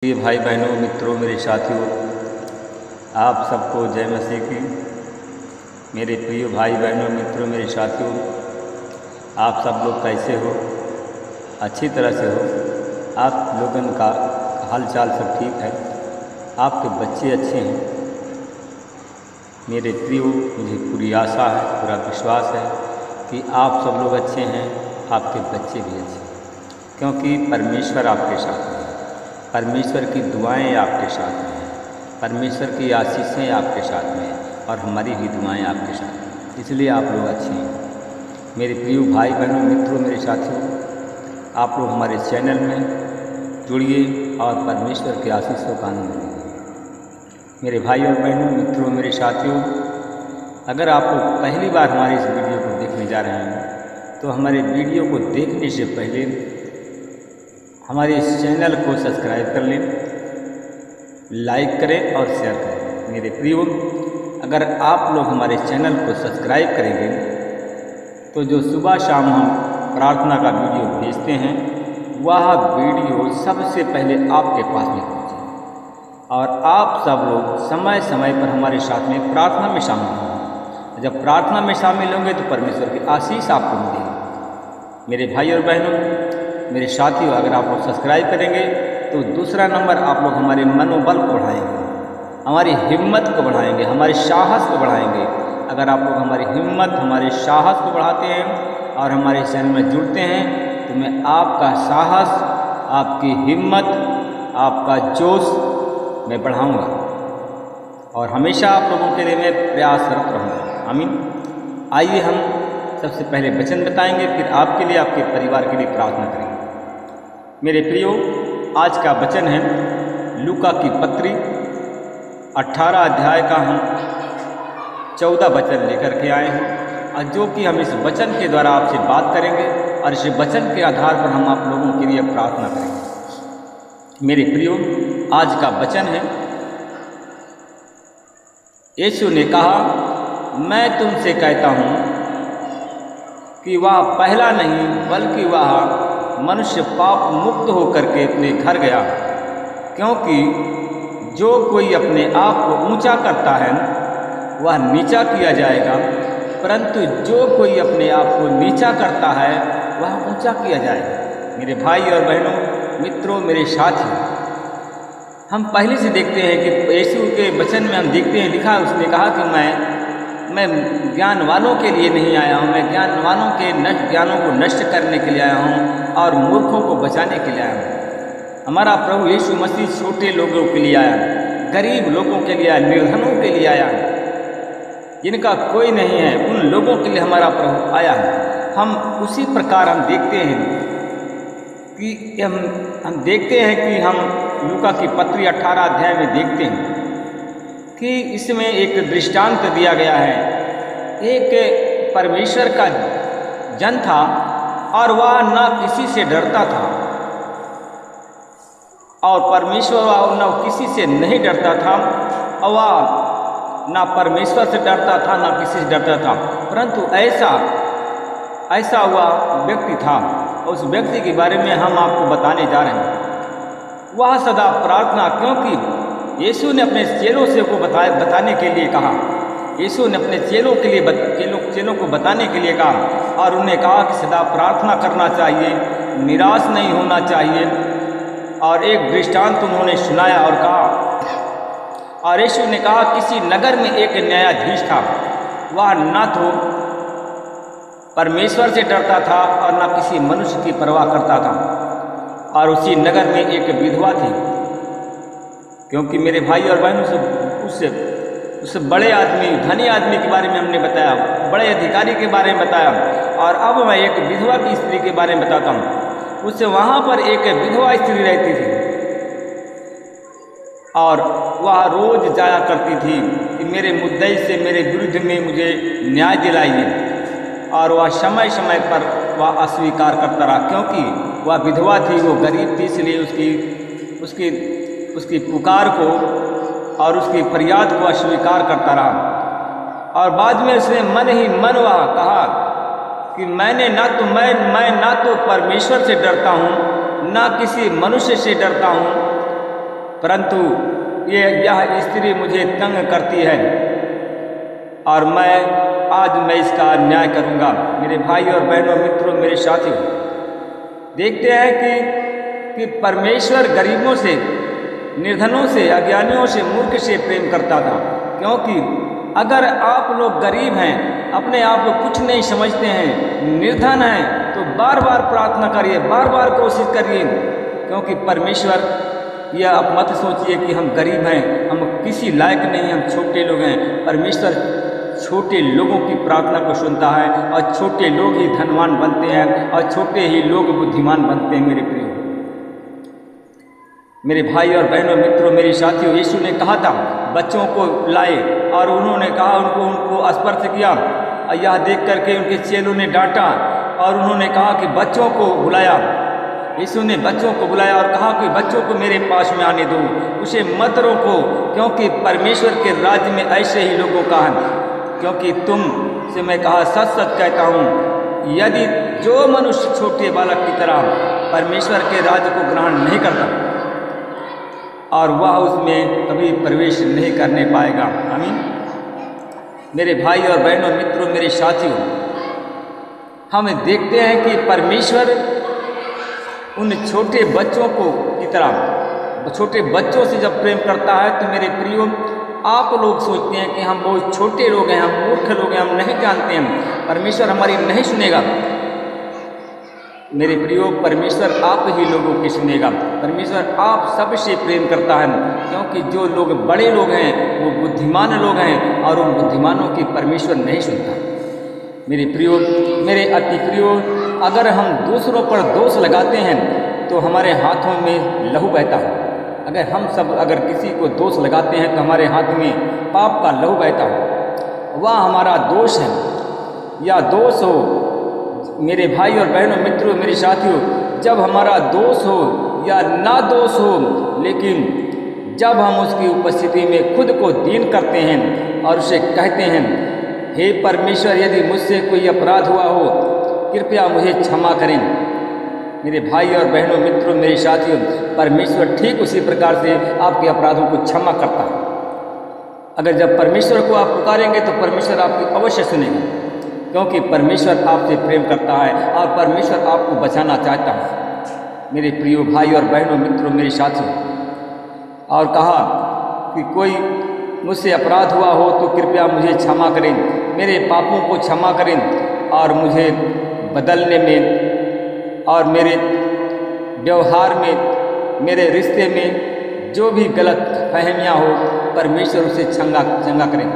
प्रिय भाई बहनों, मित्रों, मेरे साथियों, आप सबको जय मसीह की। मेरे प्रिय भाई बहनों, मित्रों, मेरे साथियों, आप सब लोग कैसे हो? अच्छी तरह से हो? आप लोगन का हाल चाल सब ठीक है? आपके बच्चे अच्छे हैं? मेरे प्रियो, मुझे पूरी आशा है, पूरा विश्वास है कि आप सब लोग अच्छे हैं, आपके बच्चे भी अच्छे हैं, क्योंकि परमेश्वर आपके साथ है। परमेश्वर की दुआएं आपके साथ में हैं, परमेश्वर की आशीषें आपके साथ में हैं और हमारी भी दुआएं आपके साथ हैं, इसलिए आप लोग अच्छे हैं। मेरे प्रिय भाई बहनों, मित्रों, मेरे साथियों, आप लोग हमारे चैनल में जुड़िए और परमेश्वर की आशीषों का आनंद लीजिए। मेरे भाई और बहनों, मित्रों, मेरे साथियों, अगर आप लोग पहली बार हमारे इस वीडियो को देखने जा रहे हैं तो हमारे वीडियो को देखने से पहले हमारे इस चैनल को सब्सक्राइब कर लें, लाइक करें और शेयर करें। मेरे प्रियो, अगर आप लोग हमारे चैनल को सब्सक्राइब करेंगे तो जो सुबह शाम हम प्रार्थना का वीडियो भेजते हैं वह वीडियो सबसे पहले आपके पास में पहुँचे और आप सब लोग समय समय पर हमारे साथ में प्रार्थना में शामिल होंगे। जब प्रार्थना में शामिल होंगे तो परमेश्वर की आशीष आपको मिलेगी। मेरे भाई और बहनों, मेरे साथियों, अगर आप लोग सब्सक्राइब करेंगे तो दूसरा नंबर, आप लोग हमारे मनोबल को बढ़ाएंगे, हमारी हिम्मत को बढ़ाएंगे, हमारे साहस को बढ़ाएंगे। अगर आप लोग हमारी हिम्मत, हमारे साहस को बढ़ाते हैं और हमारे चैनल में जुड़ते हैं तो मैं आपका साहस, आपकी हिम्मत, आपका जोश मैं बढ़ाऊंगा और हमेशा आप लोगों के लिए मैं प्रयासरत रहूँगा। आमीन। आइए हम सबसे पहले वचन बताएंगे, फिर आपके लिए, आपके परिवार के लिए प्रार्थना करेंगे। मेरे प्रियो, आज का वचन है लूका की पत्री 18 अध्याय का हम 14 वचन लेकर के आए हैं और जो कि हम इस वचन के द्वारा आपसे बात करेंगे और इस वचन के आधार पर हम आप लोगों के लिए प्रार्थना करेंगे। मेरे प्रियो, आज का वचन है, यीशु ने कहा, मैं तुमसे कहता हूँ कि वह पहला नहीं बल्कि वह मनुष्य पाप मुक्त होकर के अपने घर गया, क्योंकि जो कोई अपने आप को ऊंचा करता है वह नीचा किया जाएगा, परंतु जो कोई अपने आप को नीचा करता है वह ऊंचा किया जाएगा। मेरे भाई और बहनों, मित्रों, मेरे साथियों, हम पहले से देखते हैं कि यीशु के वचन में हम देखते हैं, लिखा, उसने कहा कि मैं ज्ञानवानों के लिए नहीं आया हूँ, मैं ज्ञानवानों के ज्ञानों को नष्ट करने के लिए आया हूँ और मूर्खों को बचाने के लिए आया हूँ। हमारा प्रभु यीशु मसीह छोटे लोगों के लिए आया, गरीब लोगों के लिए आया, निर्धनों के लिए आया, जिनका कोई नहीं है उन लोगों के लिए हमारा प्रभु आया है। हम उसी प्रकार हम देखते हैं कि हम देखते हैं कि हम लूका की पत्री 18 अध्याय में देखते हैं कि इसमें एक दृष्टांत दिया गया है। एक परमेश्वर का जन था और वह न किसी से डरता था और परमेश्वर न किसी से नहीं डरता था और वह न परमेश्वर से डरता था न किसी से डरता था, परंतु ऐसा हुआ व्यक्ति था। उस व्यक्ति के बारे में हम आपको बताने जा रहे हैं। वह सदा प्रार्थना, क्योंकि यीशु ने अपने चेलों से को बताने के लिए कहा, यीशु ने अपने चेलों को बताने के लिए कहा और उन्हें कहा कि सदा प्रार्थना करना चाहिए, निराश नहीं होना चाहिए। और एक दृष्टांत उन्होंने सुनाया और कहा, और यीशु ने कहा, किसी नगर में एक न्यायाधीश था, वह न तो परमेश्वर से डरता था और न किसी मनुष्य की परवाह करता था, और उसी नगर में एक विधवा थी। क्योंकि मेरे भाई और बहनों, उस बड़े आदमी, धनी आदमी के बारे में हमने बताया, बड़े अधिकारी के बारे में बताया, और अब मैं एक विधवा की स्त्री के बारे में बताता हूँ। उससे वहाँ पर एक विधवा स्त्री रहती थी और वह रोज जाया करती थी कि मेरे मुद्दई से मेरे विरुद्ध में मुझे न्याय दिलाइए, और वह समय समय पर वह अस्वीकार करता रहा, क्योंकि वह विधवा थी, वो गरीब थी, इसलिए उसकी पुकार को और उसकी फरियाद को अस्वीकार करता रहा। और बाद में उसने मन ही मन वह कहा कि मैं ना तो परमेश्वर से डरता हूँ, ना किसी मनुष्य से डरता हूँ, परंतु यह स्त्री मुझे तंग करती है और आज मैं इसका न्याय करूंगा। मेरे भाई और बहनों, मित्रों, मेरे साथियों, देखते हैं कि परमेश्वर गरीबों से, निर्धनों से, अज्ञानियों से, मूर्ख से प्रेम करता था। क्योंकि अगर आप लोग गरीब हैं, अपने आप को कुछ नहीं समझते हैं, निर्धन हैं, तो बार बार प्रार्थना करिए, बार बार कोशिश करिए। क्योंकि परमेश्वर, यह आप मत सोचिए कि हम गरीब हैं, हम किसी लायक नहीं, हम छोटे लोग हैं। परमेश्वर छोटे लोगों की प्रार्थना को सुनता है और छोटे लोग ही धनवान बनते हैं और छोटे ही लोग बुद्धिमान बनते हैं। मेरे प्रियो, मेरे भाई और बहनों, मित्रों, मेरे साथियों, यीशु ने कहा था बच्चों को लाए और उन्होंने कहा उनको स्पर्श किया और यह देख करके उनके चेलों ने डांटा और उन्होंने कहा कि बच्चों को बुलाया। यीशु ने बच्चों को बुलाया और कहा कि बच्चों को मेरे पास में आने दो, उसे मत रोको, क्योंकि परमेश्वर के राज्य में ऐसे ही लोगों का है। क्योंकि तुम से मैं कहा, सच सच कहता हूँ, यदि जो मनुष्य छोटे बालक की तरह परमेश्वर के राज्य को ग्रहण नहीं करता और वह उसमें कभी प्रवेश नहीं करने पाएगा। आमीन। मेरे भाई और बहनों, मित्रों, मेरे साथियों, हम देखते हैं कि परमेश्वर उन छोटे बच्चों को की तरह, छोटे बच्चों से जब प्रेम करता है, तो मेरे प्रियो, आप लोग सोचते हैं कि हम बहुत छोटे लोग हैं, हम मूर्ख लोग हैं, हम नहीं जानते हैं, परमेश्वर हमारी नहीं सुनेगा। मेरे प्रियो, परमेश्वर आप ही लोगों की सुनेगा। परमेश्वर आप सबसे प्रेम करता है, क्योंकि जो लोग बड़े लोग हैं वो बुद्धिमान लोग हैं और उन बुद्धिमानों की परमेश्वर नहीं सुनता। मेरे प्रियो, मेरे अति प्रियो, अगर हम दूसरों पर दोष लगाते हैं तो हमारे हाथों में लहू बहता है। अगर किसी को दोष लगाते हैं तो हमारे हाथ में पाप का लहू बहता है। वह हमारा दोष है या दोष हो, मेरे भाई और बहनों, मित्रों, मेरे साथियों, जब हमारा दोष हो या ना दोष हो, लेकिन जब हम उसकी उपस्थिति में खुद को दीन करते हैं और उसे कहते हैं, हे परमेश्वर, यदि मुझसे कोई अपराध हुआ हो, कृपया मुझे क्षमा करें। मेरे भाई और बहनों, मित्रों, मेरे साथियों, परमेश्वर ठीक उसी प्रकार से आपके अपराधों को क्षमा करता है। अगर जब परमेश्वर को आप पुकारेंगे तो परमेश्वर आपकी अवश्य सुनेगा, क्योंकि परमेश्वर आपसे प्रेम करता है और परमेश्वर आपको बचाना चाहता है। मेरे प्रियो भाई और बहनों, मित्रों, मेरे साथियों, और कहा कि कोई मुझसे अपराध हुआ हो तो कृपया मुझे क्षमा करें, मेरे पापों को क्षमा करें और मुझे बदलने में और मेरे व्यवहार में, मेरे रिश्ते में जो भी गलत फहमियाँ हो, परमेश्वर उसे चंगा करें।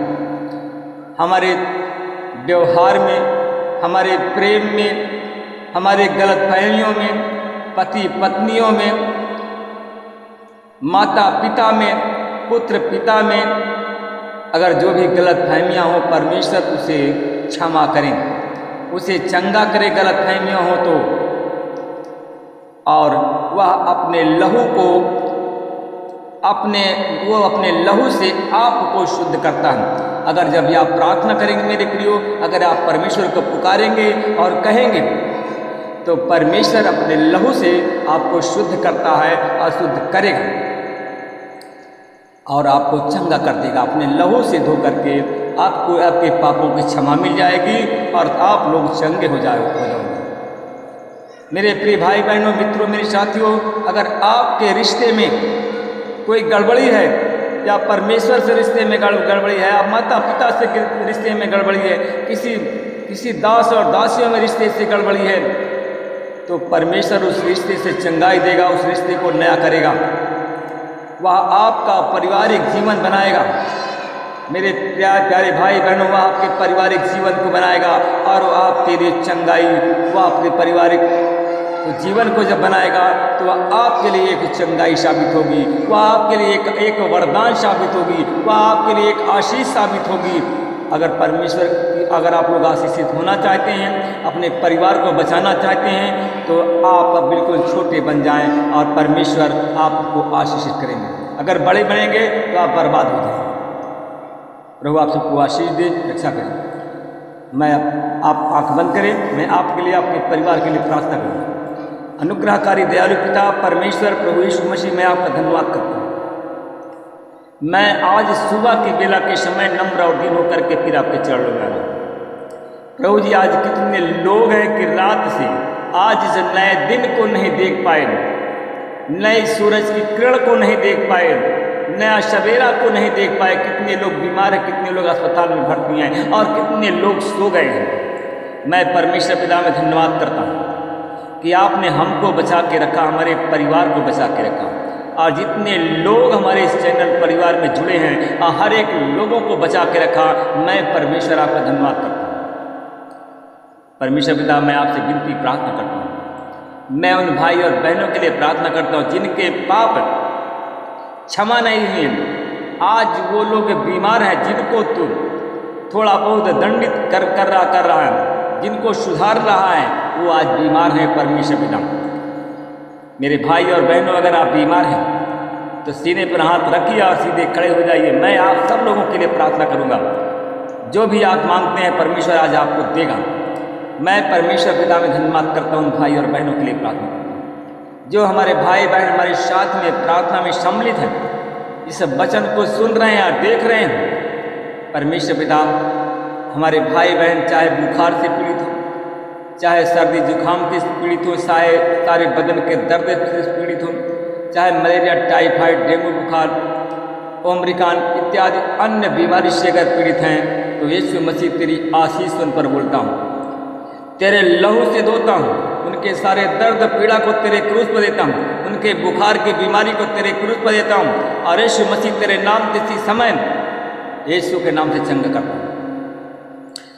हमारे व्यवहार में, हमारे प्रेम में, हमारे गलत फहमियों में, पति पत्नियों में, माता पिता में, पुत्र पिता में, अगर जो भी गलत फहमियाँ हो, परमेश्वर उसे क्षमा करें, उसे चंगा करे गलत फहमियाँ हो तो, और वह अपने लहू को अपने लहू से आपको शुद्ध करता है। अगर जब आप प्रार्थना करेंगे मेरे प्रियो, अगर आप परमेश्वर को पुकारेंगे और कहेंगे, तो परमेश्वर अपने लहू से आपको शुद्ध करता है और शुद्ध करेगा और आपको चंगा कर देगा। अपने लहू से धो करके आपको आपके पापों की क्षमा मिल जाएगी और आप लोग चंगे हो जाओगे। मेरे प्रिय भाई बहनों, मित्रों, मेरे साथियों, अगर आपके रिश्ते में कोई गड़बड़ी है या परमेश्वर से रिश्ते में गड़बड़ी है, आप माता पिता से रिश्ते में गड़बड़ी है, किसी दास और दासियों में रिश्ते से गड़बड़ी है, तो परमेश्वर उस रिश्ते से चंगाई देगा, उस रिश्ते को नया करेगा, वह आपका पारिवारिक जीवन बनाएगा। मेरे प्यारे भाई बहनों, वह आपके पारिवारिक जीवन को बनाएगा और वह आपके लिए चंगाई, वह आपके पारिवारिक जीवन को जब बनाएगा तो वह आपके लिए एक चंगाई साबित होगी, वह आपके लिए एक वरदान साबित होगी, वह आपके लिए एक आशीष साबित होगी। अगर आप लोग आशीषित होना चाहते हैं, अपने परिवार को बचाना चाहते हैं, तो आप बिल्कुल छोटे बन जाएं और परमेश्वर आपको आशीषित करेंगे। अगर बड़े बनेंगे तो आप बर्बाद हो जाएंगे। प्रभु आप सबको आशीष दे, रक्षा करें। आप आँख बंद करें, मैं आपके लिए, आपके परिवार के लिए प्रार्थना करूँगा। अनुग्रहकारी दयालु पिता परमेश्वर प्रभु यीशु मसीह, मैं आपका धन्यवाद करता हूँ। मैं आज सुबह की बेला के समय नम्र और दीन होकर के फिर आपके चरणों में आ रहा हूँ। प्रभु जी, आज कितने लोग हैं कि रात से आज इस नए दिन को नहीं देख पाए, नए सूरज की किरण को नहीं देख पाए, नया सवेरा को नहीं देख पाए। कितने लोग बीमार हैं, कितने लोग अस्पताल में भर्ती हैं और कितने लोग सो गए हैं। मैं परमेश्वर पिता में धन्यवाद करता हूँ कि आपने हमको बचा के रखा, हमारे परिवार को बचा के रखा, और जितने लोग हमारे इस चैनल परिवार में जुड़े हैं और हर एक लोगों को बचा के रखा। मैं परमेश्वर आपका धन्यवाद करता हूँ। परमेश्वर पिता, मैं आपसे विनती प्रार्थना करता हूँ, मैं उन भाई और बहनों के लिए प्रार्थना करता हूँ जिनके पाप क्षमा नहीं हुए। आज वो लोग बीमार हैं जिनको तू थोड़ा बहुत दंडित कर रहा है, जिनको सुधार रहा है, वो आज बीमार हैं। परमेश्वर पिता, मेरे भाई और बहनों, अगर आप बीमार हैं तो सीने पर हाथ रखिए और सीधे खड़े हो जाइए। मैं आप सब लोगों के लिए प्रार्थना करूंगा। जो भी आप मांगते हैं परमेश्वर आज आपको देगा। मैं परमेश्वर पिता में धन्यवाद करता हूं, भाई और बहनों के लिए प्रार्थना करता हूं। जो हमारे भाई बहन हमारे साथ में प्रार्थना में सम्मिलित हैं, इस वचन को सुन रहे हैं और देख रहे हैं, परमेश्वर पिता, हमारे भाई बहन चाहे बुखार से पीड़ित हो, चाहे सर्दी जुकाम से पीड़ित हो, चाहे सारे बदन के दर्द से पीड़ित हो, चाहे मलेरिया, टाइफाइड, डेंगू बुखार, ओमरिकान इत्यादि अन्य बीमारी से अगर पीड़ित हैं, तो यीशु मसीह तेरी आशीष उन पर बोलता हूँ, तेरे लहू से धोता हूँ, उनके सारे दर्द पीड़ा को तेरे क्रूस पर देता हूँ, उनके बुखार की बीमारी को तेरे क्रूस पर देता हूँ, और यीशु मसीह तेरे नाम के इसी समय यीशु के नाम से चंगा करता हूँ।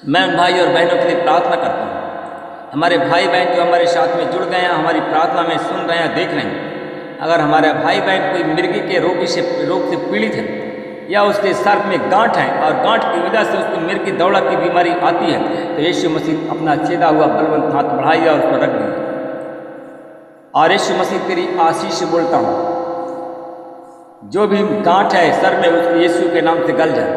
मैं उन भाई और बहनों के लिए प्रार्थना करता हूँ, हमारे भाई बहन जो हमारे साथ में जुड़ गए हैं, हमारी प्रार्थना में सुन रहे हैं, देख रहे हैं, अगर हमारे भाई बहन कोई मिर्गी के रोग से पीड़ित है, या उसके सर में गांठ है और गांठ की वजह से उसको मिर्गी दौड़ा की बीमारी आती है, तो यीशु मसीह अपना छेदा हुआ बलवंत हाथ बढ़ाइए और उसको रख दीजिए। और यीशु मसीह तेरी आशीष बोलता हूँ, जो भी गांठ है सर में उसको यीशु के नाम से गल जाए।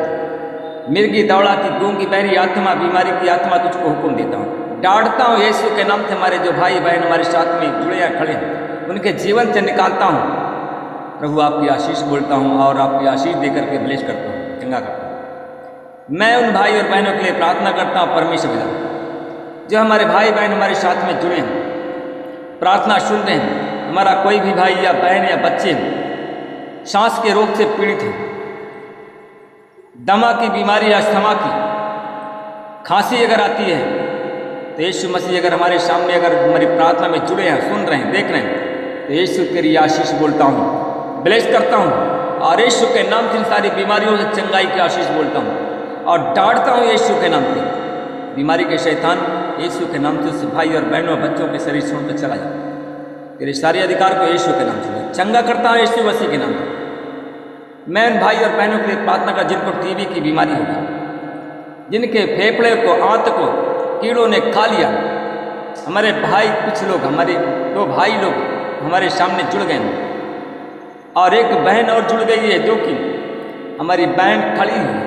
मिर्गी दौड़ा की गूंगी बहरी आत्मा, बीमारी की आत्मा तुझको हुक्म देता हूँ, डांटता हूँ यीशु के नाम से। हमारे जो भाई बहन हमारे साथ में जुड़े हैं, खड़े हैं, उनके जीवन से निकालता हूँ। प्रभु आपकी आशीष बोलता हूँ और आपकी आशीष देकर के ब्लेस करता हूँ, चंगा करता हूँ। मैं उन भाई और बहनों के लिए प्रार्थना करता हूँ, परमेश्वर पिता, जो हमारे भाई बहन हमारे साथ में जुड़े हैं, प्रार्थना सुन रहे हैं, हमारा कोई भी भाई या बहन या बच्चे सांस के रोग से पीड़ित है, दमा की बीमारी, अस्थमा की, खांसी अगर आती है, तो यीशु मसीह अगर हमारे सामने अगर हमारी प्रार्थना में जुड़े हैं, सुन रहे हैं, देख रहे हैं, तो यीशु तेरी आशीष बोलता हूँ, ब्लेस करता हूँ, और यीशु के नाम से इन सारी बीमारियों से चंगाई की आशीष बोलता हूँ और डांटता हूँ यीशु के नाम से। बीमारी के शैतान यीशु के नाम से उस भाई और बहनों और बच्चों के शरीर छोड़कर चला जाए। तेरे सारे अधिकार को यीशु के नाम से चंगा करता हूँ, यीशु मसीह के नाम से। मैं उन भाई और बहनों के लिए प्रार्थना कर जिनको टीबी की बीमारी होगी, जिनके फेफड़े को, आंत को कीड़ों ने खा लिया। हमारे भाई, कुछ लोग, हमारे 2 भाई लोग हमारे सामने जुड़ गए हैं और एक बहन और जुड़ गई है, जो कि हमारी बहन खड़ी है।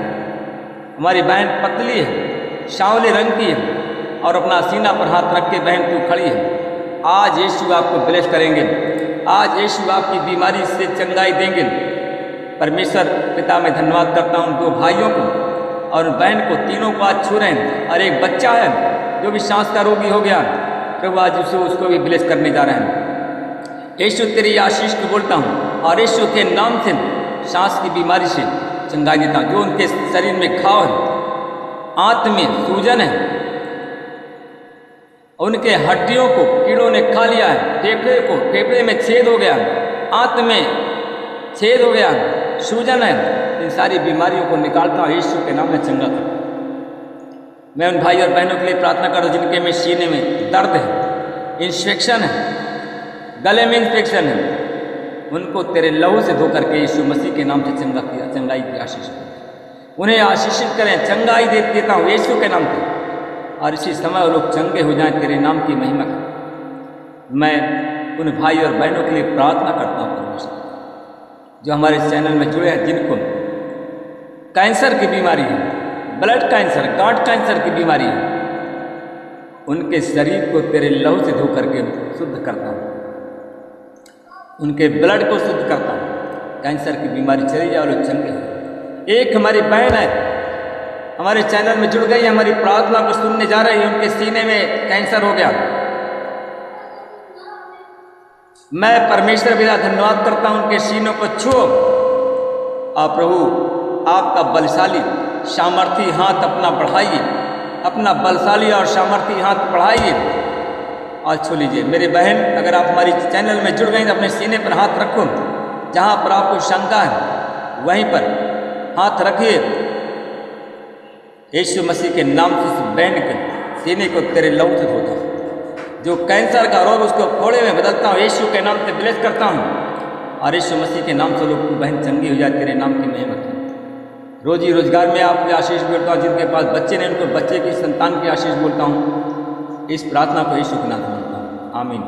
हमारी बहन पतली है, सांवले रंग की है और अपना सीना पर हाथ रख के बहन तू खड़ी है। आज यीशु आपको ब्लेस करेंगे, आज यीशु आपकी बीमारी से चंगाई देंगे। परमेश्वर पिता में धन्यवाद करता हूँ 2 भाइयों को और बहन को, तीनों को आज छू रहे हैं। और एक बच्चा है जो भी सांस का रोगी हो गया, प्रभु आज उसको भी ब्लेस करने जा रहे हैं। यीशु तेरी आशीष को बोलता हूँ और यीशु के नाम से सांस की बीमारी से चंगाई देता हूँ। जो उनके शरीर में घाव है, आंत में सूजन है, उनके हड्डियों को कीड़ों ने खा लिया है, फेफड़े में छेद हो गया, आंत में छेद हो गया, सूजन है, इन सारी बीमारियों को निकालता हूँ, यीशु के नाम में चंगा करता हूँ। मैं उन भाई और बहनों के लिए प्रार्थना करता हूँ जिनके में सीने में दर्द है, इन्फेक्शन है, गले में इन्फेक्शन है, उनको तेरे लहू से धो करके यीशु मसीह के नाम से चंगाई की आशीष करें। उन्हें आशीषित करें, चंगाई देता हूँ यीशु के नाम से, और इसी समय वो लोग चंगे हो जाएं, तेरे नाम की महिमा करें। मैं उन भाई और बहनों के लिए प्रार्थना करता हूँ परमेश्वर, जो हमारे चैनल में जुड़े हैं, जिनको कैंसर की बीमारी है, ब्लड कैंसर, गांठ कैंसर की बीमारी है, उनके शरीर को तेरे लहू से धो करके शुद्ध करता हूँ, उनके ब्लड को शुद्ध करता हूँ, कैंसर की बीमारी चली जाए और लोग चंगे हो। एक हमारी बहन है, हमारे चैनल में जुड़ गई, हमारी प्रार्थना को सुनने जा रही है, उनके सीने में कैंसर हो गया। मैं परमेश्वर का धन्यवाद करता हूं, उनके सीनों को छुओ और प्रभु आपका बलशाली सामर्थी हाथ अपना बढ़ाइए, अपना बलशाली और सामर्थी हाथ बढ़ाइए और छू लीजिए। मेरे बहन, अगर आप हमारी चैनल में जुड़ गए तो अपने सीने पर हाथ रखो, जहां पर आपको शंका है वहीं पर हाथ रखिए। यीशु मसीह के नाम से उस बहन के सीने को तेरे लहू से धोता हूं, जो कैंसर का रोग उसको फोड़े में बदलता हूँ, यीशु के नाम से ब्लेस करता हूँ और यीशु मसीह के नाम से लोग बहन चंगी हो जाए, तेरे नाम की महिमा की। रोजी रोजगार में आपकी आशीष बोलता हूँ, जिनके पास बच्चे नहीं उनको बच्चे की संतान की आशीष बोलता हूँ। इस प्रार्थना को यीशु के नाम से बोलता हूँ, आमीन।